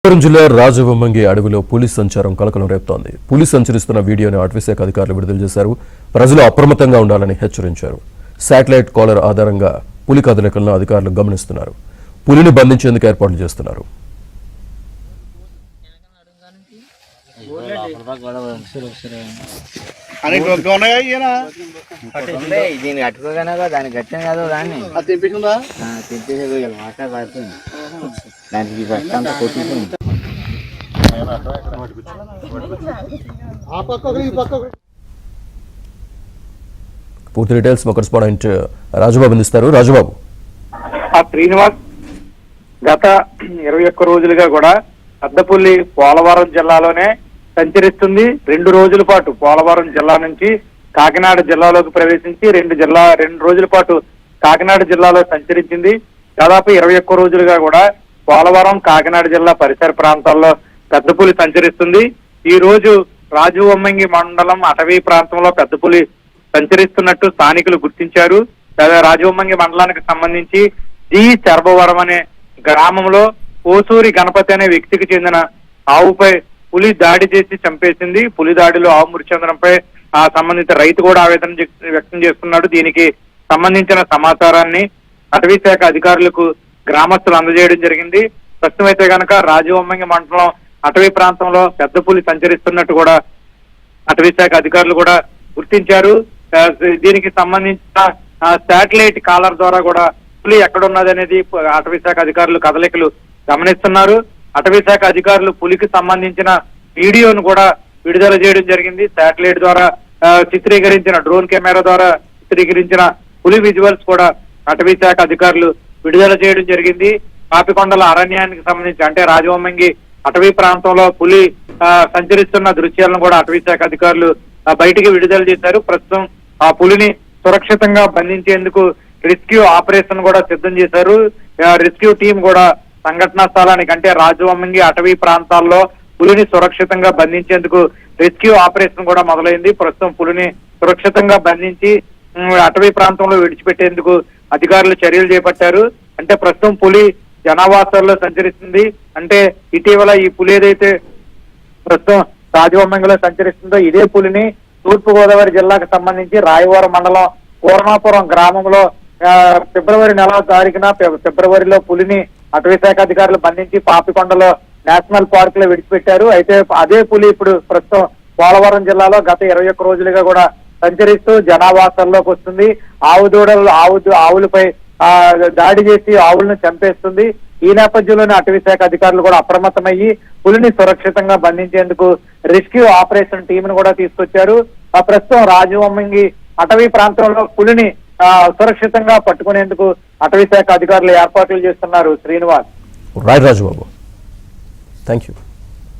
అనంతపురం జిల్లా రాజవొమ్మంగి అడవిలో పులి సంచారం కలకలం రేపుతోంది. పులి సంచరిస్తున్న వీడియోని అటవీశాఖ అధికారులు విడుదల చేశారు. ప్రజలు అప్రమత్తంగా ఉండాలని హెచ్చరించారు. శాటిలైట్ కాలర్ ఆధారంగా పులి కదలికలను అధికారులు గమనిస్తున్నారు. పులిని బంధించేందుకు ఏర్పాట్లు చేస్తున్నారు. దీన్ని కట్టుకోగనగా దానికి గట్టం కాదు దాన్ని తెంపేసిందా తెంపేసేది మాట్లాడుతుంది దానికి అంతా కొట్టింది. పూర్తి డీటెయిల్స్ మా కరెస్పాండెంట్ రాజుబాబు అందిస్తారు. రాజుబాబు, శ్రీనివాస్, గత 21 రోజులుగా కూడా పెద్దపుల్లి పోలవరం జిల్లాలోనే సంచరిస్తుంది. 2 రోజుల పాటు పోలవరం జిల్లా నుంచి కాకినాడ జిల్లాలోకి ప్రవేశించి 2 రోజుల పాటు కాకినాడ జిల్లాలో సంచరించింది. దాదాపు 21 రోజులుగా కూడా పోలవరం కాకినాడ జిల్లా పరిసర ప్రాంతాల్లో పెద్దపులి సంచరిస్తుంది. ఈ రోజు రాజవొమ్మంగి మండలం అటవీ ప్రాంతంలో పెద్దపులి సంచరిస్తున్నట్టు స్థానికులు గుర్తించారు. రాజవొమ్మంగి మండలానికి సంబంధించి జి చర్బవరం అనే గ్రామంలో ఓసూరి గణపతి అనే వ్యక్తికి చెందిన ఆవుపై పులి దాడి చేసి చంపేసింది. పులి దాడిలో ఆవు మృతి చెందడంపై సంబంధిత రైతు కూడా ఆవేదన వ్యక్తం చేస్తున్నాడు. దీనికి సంబంధించిన సమాచారాన్ని అటవీ శాఖ అధికారులకు గ్రామస్తులు అందజేయడం జరిగింది. ప్రస్తుతం అయితే కనుక రాజవొమ్మంగి మండలం అటవీ ప్రాంతంలో పెద్ద పులి సంచరిస్తున్నట్టు కూడా అటవీ శాఖ అధికారులు కూడా గుర్తించారు. దీనికి సంబంధించిన శాటిలైట్ కాలర్ ద్వారా కూడా పులి ఎక్కడున్నది అనేది అటవీ శాఖ అధికారులు కదలికలు గమనిస్తున్నారు. అటవీ శాఖ అధికారులు పులికి సంబంధించిన వీడియోను కూడా విడుదల చేయడం జరిగింది. శాటిలైట్ ద్వారా చిత్రీకరించిన డ్రోన్ కెమెరా ద్వారా చిత్రీకరించిన పులి విజువల్స్ కూడా అటవీ శాఖ అధికారులు విడుదల చేయడం జరిగింది. పాపికొండల అరణ్యానికి సంబంధించి అంటే రాజవొమ్మంగి అటవీ ప్రాంతంలో పులి సంచరిస్తున్న దృశ్యాలను కూడా అటవీ శాఖ అధికారులు బయటికి విడుదల చేశారు. ప్రస్తుతం ఆ పులిని సురక్షితంగా బంధించేందుకు రెస్క్యూ ఆపరేషన్ కూడా సిద్ధం చేశారు. రెస్క్యూ టీం కూడా సంఘటనా స్థలానికి అంటే రాజవొమ్మంగి అటవీ ప్రాంతాల్లో పులిని సురక్షితంగా బంధించేందుకు రెస్క్యూ ఆపరేషన్ కూడా మొదలైంది. ప్రస్తుతం పులిని సురక్షితంగా బంధించి అటవీ ప్రాంతంలో విడిచిపెట్టేందుకు అధికారులు చర్యలు చేపట్టారు. అంటే ప్రస్తుతం పులి జనావాసాల్లో సంచరిస్తుంది. అంటే ఇటీవల ఈ పులి ఏదైతే ప్రస్తుతం రాజవొమ్మంగిలో సంచరిస్తుందో ఇదే పులిని తూర్పుగోదావరి జిల్లాకు సంబంధించి రాయవరం మండలం పూర్ణాపురం గ్రామంలో ఫిబ్రవరి 4వ తారీఖున ఫిబ్రవరిలో పులిని అటవీ శాఖ అధికారులు బంధించి పాపికొండలో నేషనల్ పార్క్ లో విడిచిపెట్టారు. అయితే అదే పులి ఇప్పుడు ప్రస్తుతం పోలవరం జిల్లాలో గత 21 రోజులుగా కూడా సంచరిస్తూ జనావాసాల్లోకి వస్తుంది. ఆవులపై దాడి చేసి ఆవులను చంపేస్తుంది. ఈ నేపథ్యంలోనే అటవీ శాఖ అధికారులు కూడా అప్రమత్తమయ్యి పులిని సురక్షితంగా బంధించేందుకు రెస్క్యూ ఆపరేషన్ టీంను కూడా తీసుకొచ్చారు. ప్రస్తుతం రాజవొమ్మంగి అటవీ ప్రాంతంలో పులిని సురక్షితంగా పట్టుకునేందుకు అటవీ శాఖ అధికారులు ఏర్పాట్లు చేస్తున్నారు. Srinivas, right Rajubabu, thank you.